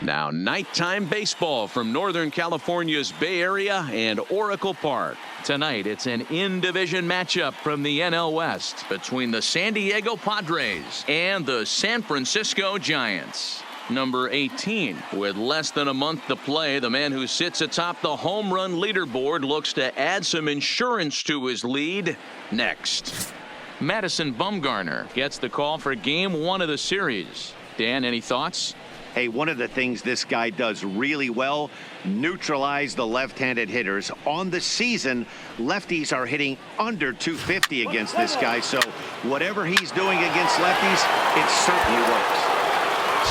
Now nighttime baseball from Northern California's Bay Area and Oracle Park. Tonight it's an in-division matchup from the NL West between the San Diego Padres and the San Francisco Giants. Number 18, with less than a month to play, the man who sits atop the home run leaderboard looks to add some insurance to his lead next. Madison Bumgarner gets the call for game 1 of the series. Dan, any thoughts? Hey, one of the things this guy does really well, neutralize the left-handed hitters. On the season, lefties are hitting under 250 against this guy, so whatever he's doing against lefties, it certainly works.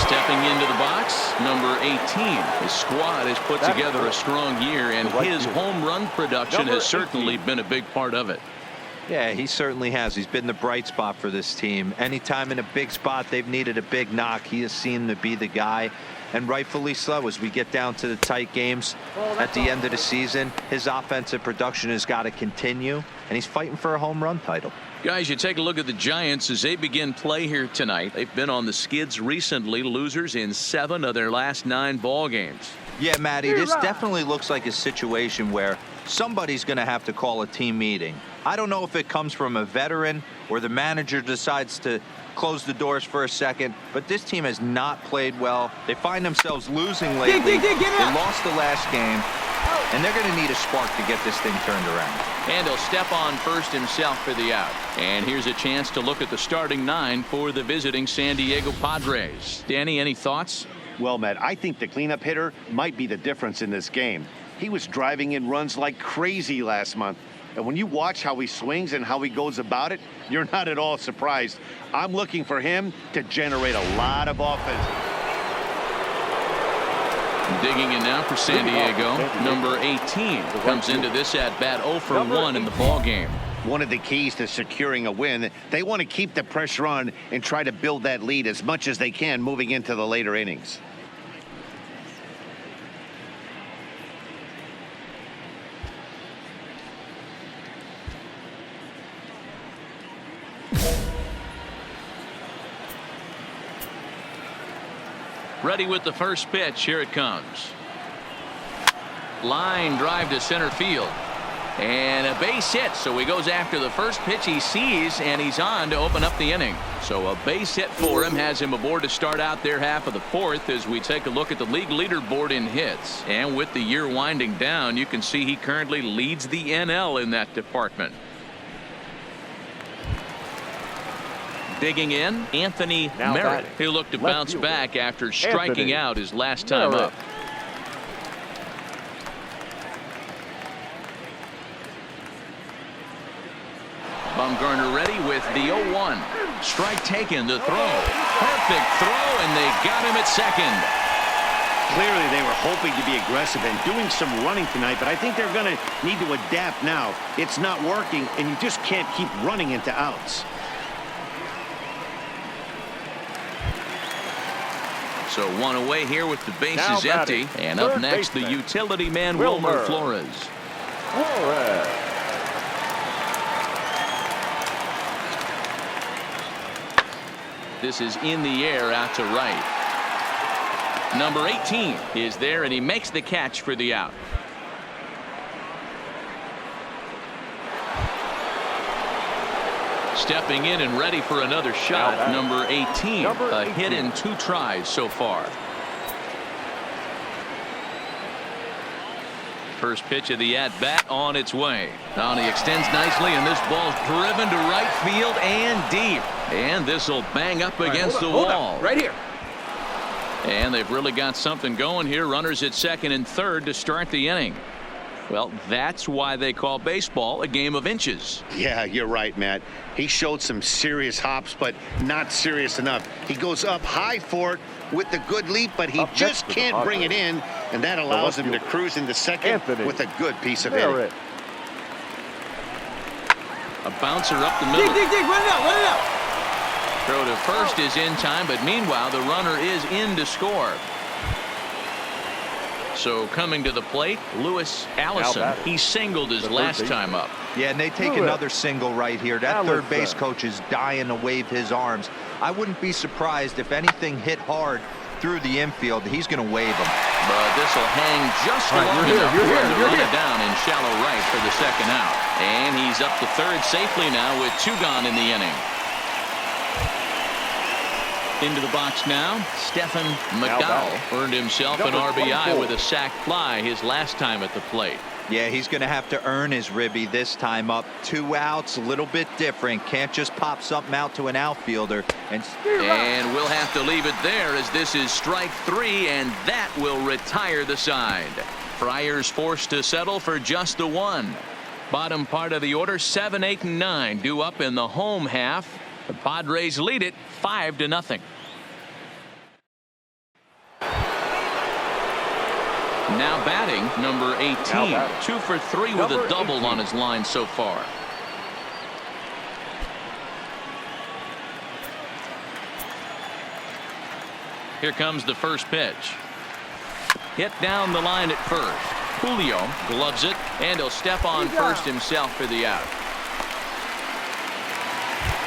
Stepping into the box, number 18. His squad has put together a strong year, and his home run production has certainly been a big part of it. Yeah, he certainly has. He's been the bright spot for this team. Anytime in a big spot they've needed a big knock, he has seemed to be the guy, and rightfully so. As we get down to the tight games at the end of the season, his offensive production has got to continue, and he's fighting for a home run title. Guys, you take a look at the Giants as they begin play here tonight. They've been on the skids recently, losers in 7 of their last 9 ball games. Yeah, Matty, this definitely looks like a situation where somebody's going to have to call a team meeting. I don't know if it comes from a veteran or the manager decides to close the doors for a second, but this team has not played well. They find themselves losing lately. They lost the last game, and they're going to need a spark to get this thing turned around. And he'll step on first himself for the out. And here's a chance to look at the starting 9 for the visiting San Diego Padres. Danny, any thoughts? Well, Matt, I think the cleanup hitter might be the difference in this game. He was driving in runs like crazy last month. And when you watch how he swings and how he goes about it, you're not at all surprised. I'm looking for him to generate a lot of offense. Digging in now for San Diego, number 18 comes into this at bat 0 for 1 in the ball game. One of the keys to securing a win, they want to keep the pressure on and try to build that lead as much as they can moving into the later innings. Ready with the first pitch. Here it comes. Line drive to center field. And a base hit. So he goes after the first pitch he sees, and he's on to open up the inning. So a base hit for him has him aboard to start out their half of the 4th as we take a look at the league leaderboard in hits. And with the year winding down, you can see he currently leads the NL in that department. Digging in, Anthony Merritt, who looked to bounce back after striking out his last time up. Bumgarner ready with the 0-1. Strike taken, the throw. Perfect throw, and they got him at second. Clearly, they were hoping to be aggressive and doing some running tonight, but I think they're going to need to adapt now. It's not working, and you just can't keep running into outs. So 1 away here with the bases empty. And up next, the utility man, Wilmer Flores. This is in the air out to right. Number 18 is there, and he makes the catch for the out. Stepping in and ready for another shot, number 18. A hit in 2 tries so far. First pitch of the at-bat on its way. Now he extends nicely, and this ball's driven to right field and deep. And this will bang up against the wall. Right here. And they've really got something going here. Runners at second and third to start the inning. Well, that's why they call baseball a game of inches. Yeah, you're right, Matt. He showed some serious hops, but not serious enough. He goes up high for it with the good leap, but he just can't bring it in, and that allows him to cruise into second with a good piece of hitting. A bouncer up the middle. Dig, run it out. Throw to first is in time, but meanwhile, the runner is in to score. So coming to the plate, Lewis Allison. He singled his last time up. Yeah, and they take another single right here. That third base coach is dying to wave his arms. I wouldn't be surprised if anything hit hard through the infield, he's going to wave him. But this will hang just long enough for him to run it down in shallow right for the second out. And he's up to third safely now with 2 gone in the inning. Into the box now, Stephen McDowell earned himself an RBI with a sac fly his last time at the plate. Yeah, he's going to have to earn his ribby this time up. 2 outs, a little bit different. Can't just pop something out to an outfielder. And we'll have to leave it there as this is strike 3, and that will retire the side. Friars forced to settle for just the 1. Bottom part of the order, 7, 8, and 9 due up in the home half. The Padres lead it 5-0. Now batting, number 18, 2 for 3 with a double on his line so far. Here comes the first pitch. Hit down the line at first. Julio gloves it, and he'll step on first himself for the out.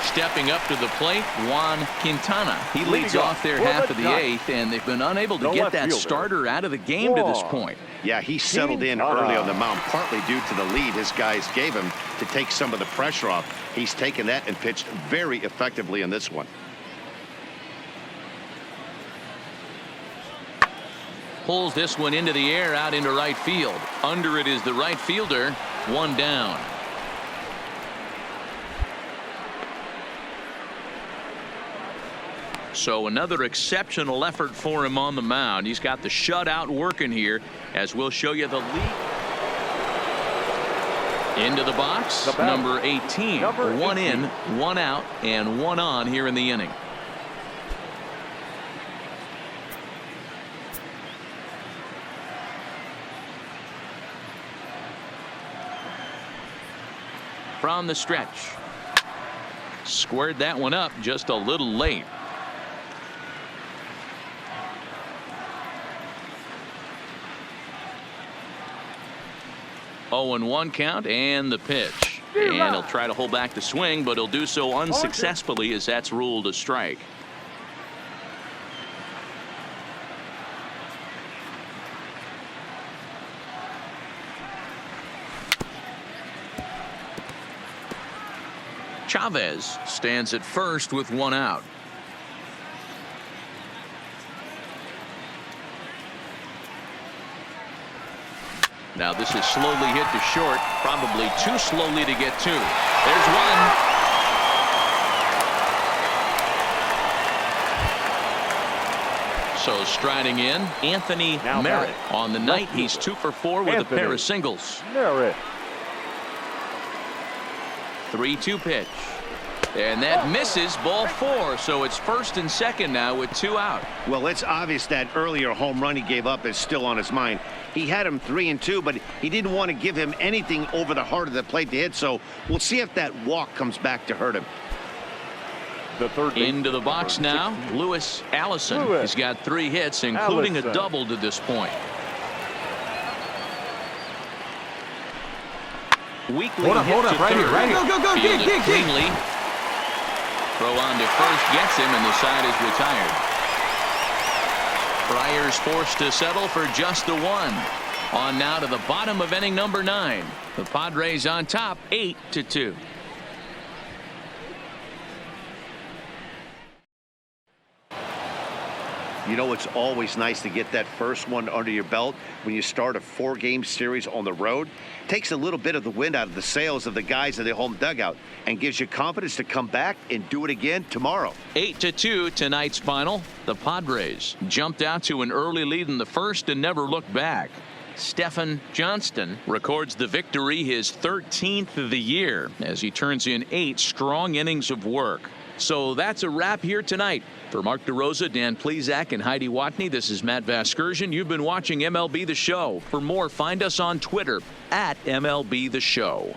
Stepping up to the plate, Juan Quintana. He leads off their half of the 8th, and they've been unable to get that starter out of the game to this point. Yeah, he settled in early on the mound, partly due to the lead his guys gave him to take some of the pressure off. He's taken that and pitched very effectively in this one. Pulls this one into the air out into right field. Under it is the right fielder. 1 down. So another exceptional effort for him on the mound. He's got the shutout working here, as we'll show you the lead. Into the box, number 18. 1 in, 1 out, and 1 on here in the inning. From the stretch. Squared that one up just a little late. Oh, and 1 count, and the pitch. And he'll try to hold back the swing, but he'll do so unsuccessfully as that's ruled a strike. Chavez stands at first with 1 out. Now this is slowly hit to short, probably too slowly to get to. There's 1. So striding in, Anthony Merritt. On the night, he's 2 for 4 with a pair of singles. 3-2 pitch. And that misses, ball 4. So it's first and second now with 2 out. Well, it's obvious that earlier home run he gave up is still on his mind. He had him 3-2, but he didn't want to give him anything over the heart of the plate to hit. So we'll see if that walk comes back to hurt him. Into the box now, Lewis Allison. He's got 3 hits, including a double to this point. Weekly hit to right third. here. Go, Fielded cleanly. Throw on to first gets him, and the side is retired. Friars forced to settle for just the 1. On now to the bottom of inning number 9. The Padres on top, 8-2. You know, it's always nice to get that first one under your belt when you start a 4-game series on the road. Takes a little bit of the wind out of the sails of the guys in the home dugout and gives you confidence to come back and do it again tomorrow. 8-2 tonight's final. The Padres jumped out to an early lead in the first and never looked back. Stephen Johnston records the victory, his 13th of the year, as he turns in 8 strong innings of work. So that's a wrap here tonight. For Mark DeRosa, Dan Plesac, and Heidi Watney, this is Matt Vasgersian. You've been watching MLB The Show. For more, find us on Twitter @MLB The Show.